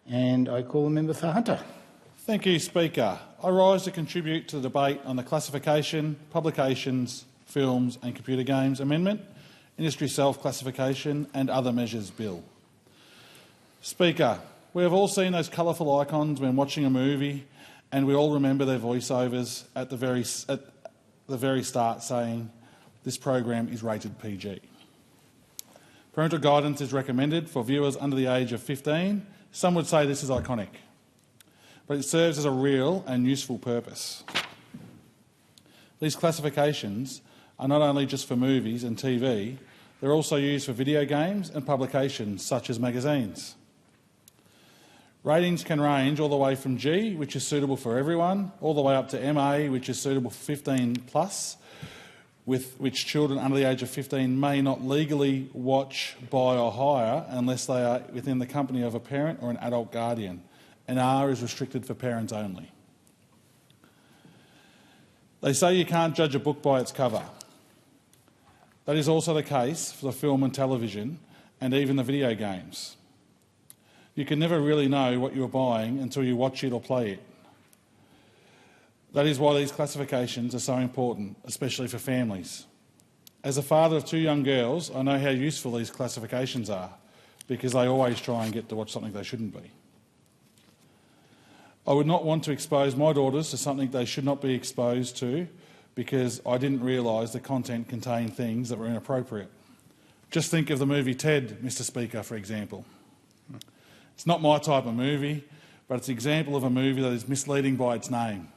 And I call the member for Hunter. Thank you, Speaker. I rise to contribute to the debate on the Classification, Publications, Films and Computer Games Amendment, Industry Self-Classification and Other Measures Bill. Speaker, we have all seen those colourful icons when watching a movie, and we all remember their voiceovers at the very start saying, "This program is rated PG." Parental guidance is recommended for viewers under the age of 15. Some would say this is iconic, but it serves as a real and useful purpose. These classifications are not only just for movies and TV, they're also used for video games and publications such as magazines. Ratings can range all the way from G, which is suitable for everyone, all the way up to MA, which is suitable for 15+, with which children under the age of 15 may not legally watch, buy or hire unless they are within the company of a parent or an adult guardian, and R is restricted for parents only. They say you can't judge a book by its cover. That is also the case for the film and television and even the video games. You can never really know what you're buying until you watch it or play it. That is why these classifications are so important, especially for families. As a father of 2 young girls, I know how useful these classifications are because they always try and get to watch something they shouldn't be. I would not want to expose my daughters to something they should not be exposed to because I didn't realise the content contained things that were inappropriate. Just think of the movie Ted, Mr. Speaker, for example. It's not my type of movie, but it's an example of a movie that is misleading by its name.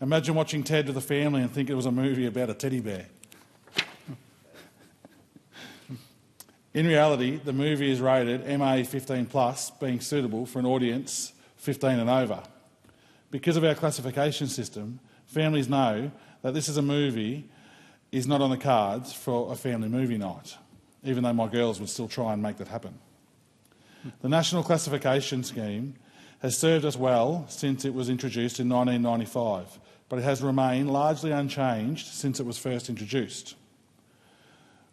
Imagine watching Ted with a family and think it was a movie about a teddy bear. In reality, the movie is rated MA 15+, being suitable for an audience 15 and over. Because of our classification system, families know that this is a movie is not on the cards for a family movie night, even though my girls would still try and make that happen. The National Classification Scheme has served us well since it was introduced in 1995, but it has remained largely unchanged since it was first introduced.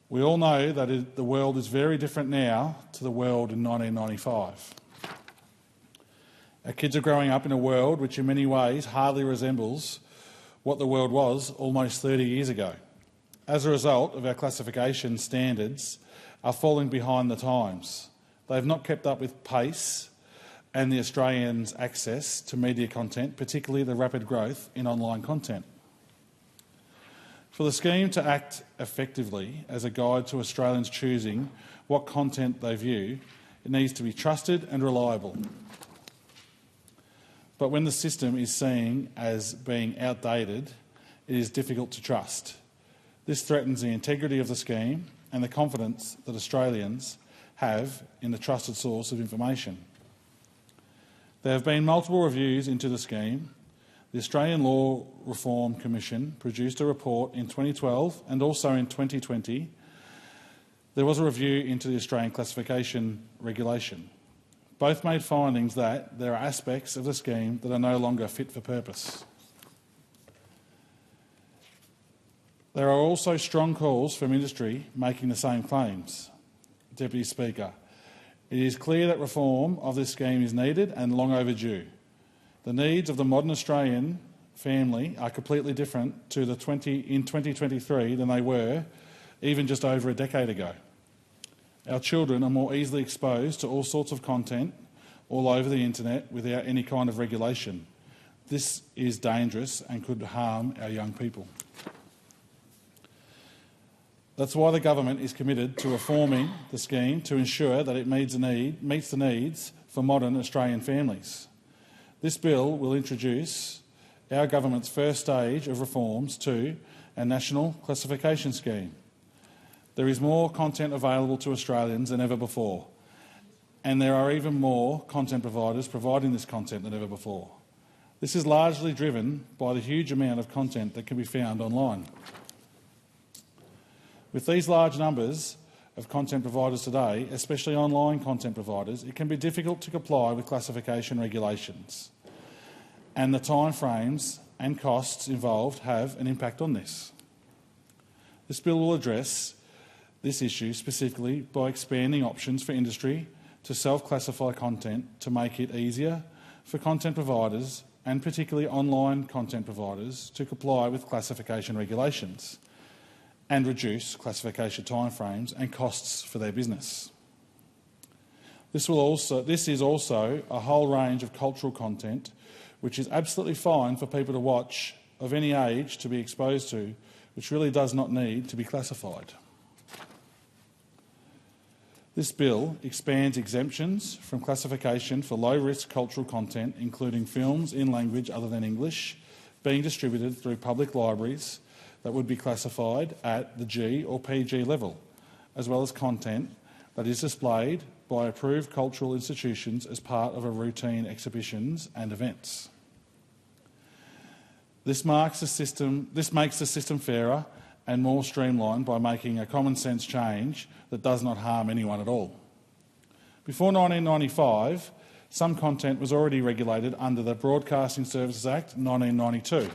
We all know that the world is very different now to the world in 1995. Our kids are growing up in a world which in many ways hardly resembles what the world was almost 30 years ago. As a result of our classification standards are falling behind the times. They have not kept up with pace and the Australians' access to media content, particularly the rapid growth in online content. For the scheme to act effectively as a guide to Australians choosing what content they view, it needs to be trusted and reliable. But when the system is seen as being outdated, it is difficult to trust. This threatens the integrity of the scheme and the confidence that Australians have in the trusted source of information. There have been multiple reviews into the scheme. The Australian Law Reform Commission produced a report in 2012 and also in 2020. There was a review into the Australian classification regulation. Both made findings that there are aspects of the scheme that are no longer fit for purpose. There are also strong calls from industry making the same claims. Deputy Speaker, it is clear that reform of this scheme is needed and long overdue. The needs of the modern Australian family are completely different in 2023 than they were even just over a decade ago. Our children are more easily exposed to all sorts of content all over the internet without any kind of regulation. This is dangerous and could harm our young people. That's why the government is committed to reforming the scheme to ensure that it meets the needs for modern Australian families. This bill will introduce our government's first stage of reforms to a national classification scheme. There is more content available to Australians than ever before, and there are even more content providers providing this content than ever before. This is largely driven by the huge amount of content that can be found online. With these large numbers of content providers today, especially online content providers, it can be difficult to comply with classification regulations, and the timeframes and costs involved have an impact on this. This bill will address this issue specifically by expanding options for industry to self-classify content to make it easier for content providers, and particularly online content providers, to comply with classification regulations and reduce classification timeframes and costs for their business. This is also a whole range of cultural content which is absolutely fine for people to watch of any age to be exposed to, which really does not need to be classified. This bill expands exemptions from classification for low-risk cultural content, including films in language other than English, being distributed through public libraries that would be classified at the G or PG level, as well as content that is displayed by approved cultural institutions as part of a routine exhibitions and events. This makes the system fairer and more streamlined by making a common sense change that does not harm anyone at all. Before 1995, some content was already regulated under the Broadcasting Services Act 1992.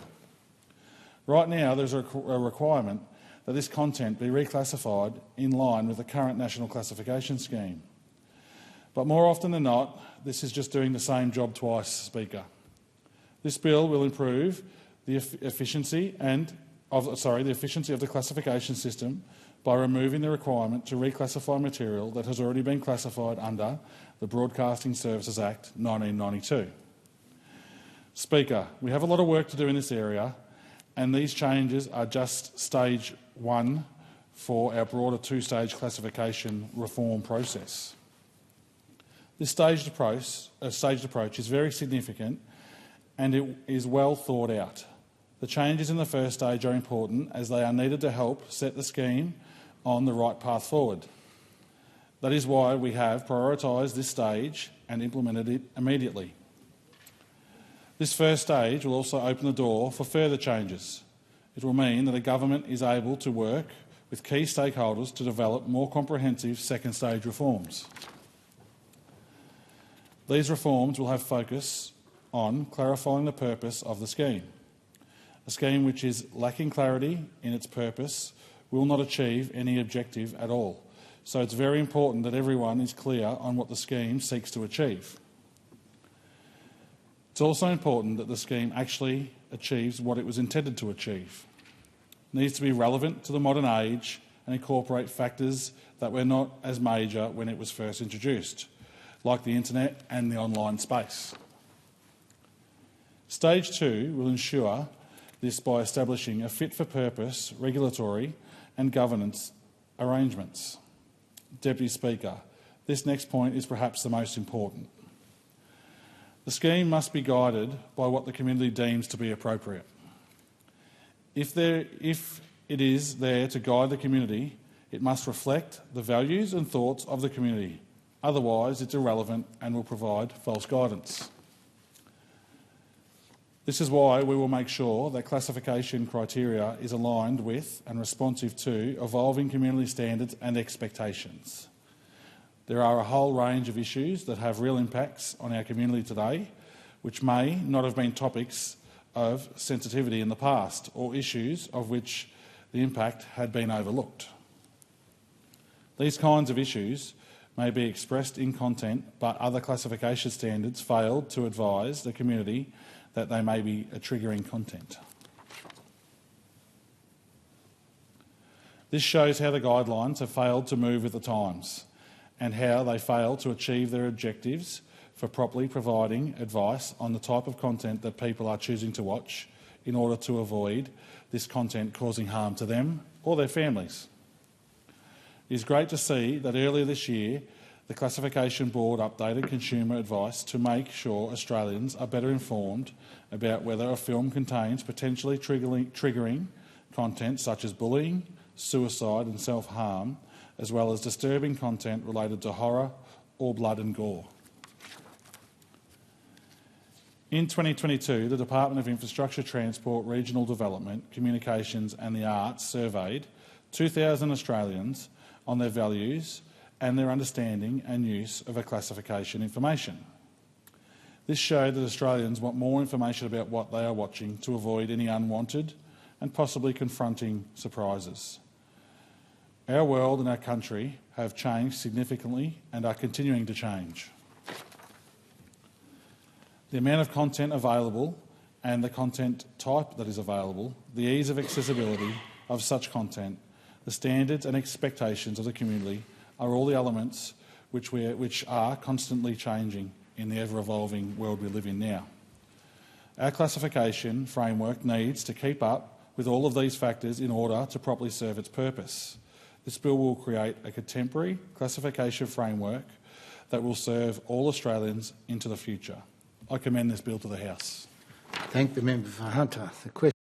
Right now, there's a requirement that this content be reclassified in line with the current national classification scheme. But more often than not, this is just doing the same job twice, Speaker. This bill will improve the efficiency of the classification system by removing the requirement to reclassify material that has already been classified under the Broadcasting Services Act 1992. Speaker, we have a lot of work to do in this area, and these changes are just stage one for our broader two-stage classification reform process. This staged approach is very significant, and it is well thought out. The changes in the first stage are important as they are needed to help set the scheme on the right path forward. That is why we have prioritised this stage and implemented it immediately. This first stage will also open the door for further changes. It will mean that the government is able to work with key stakeholders to develop more comprehensive second stage reforms. These reforms will have focus on clarifying the purpose of the scheme. A scheme which is lacking clarity in its purpose will not achieve any objective at all. So it's very important that everyone is clear on what the scheme seeks to achieve. It's also important that the scheme actually achieves what it was intended to achieve. It needs to be relevant to the modern age and incorporate factors that were not as major when it was first introduced, like the internet and the online space. Stage 2 will ensure this by establishing a fit-for-purpose regulatory and governance arrangements. Deputy Speaker, this next point is perhaps the most important. The scheme must be guided by what the community deems to be appropriate. If it is there to guide the community, it must reflect the values and thoughts of the community. Otherwise, it's irrelevant and will provide false guidance. This is why we will make sure that classification criteria is aligned with and responsive to evolving community standards and expectations. There are a whole range of issues that have real impacts on our community today, which may not have been topics of sensitivity in the past, or issues of which the impact had been overlooked. These kinds of issues may be expressed in content, but other classification standards failed to advise the community that they may be a triggering content. This shows how the guidelines have failed to move with the times and how they fail to achieve their objectives for properly providing advice on the type of content that people are choosing to watch in order to avoid this content causing harm to them or their families. It is great to see that earlier this year the Classification Board updated consumer advice to make sure Australians are better informed about whether a film contains potentially triggering content such as bullying, suicide and self-harm, as well as disturbing content related to horror or blood and gore. In 2022, the Department of Infrastructure, Transport, Regional Development, Communications and the Arts surveyed 2,000 Australians on their values and their understanding and use of a classification information. This showed that Australians want more information about what they are watching to avoid any unwanted and possibly confronting surprises. Our world and our country have changed significantly and are continuing to change. The amount of content available and the content type that is available, the ease of accessibility of such content, the standards and expectations of the community are all the elements which are constantly changing in the ever-evolving world we live in now. Our classification framework needs to keep up with all of these factors in order to properly serve its purpose. This bill will create a contemporary classification framework that will serve all Australians into the future. I commend this bill to the House. Thank the member for Hunter. The question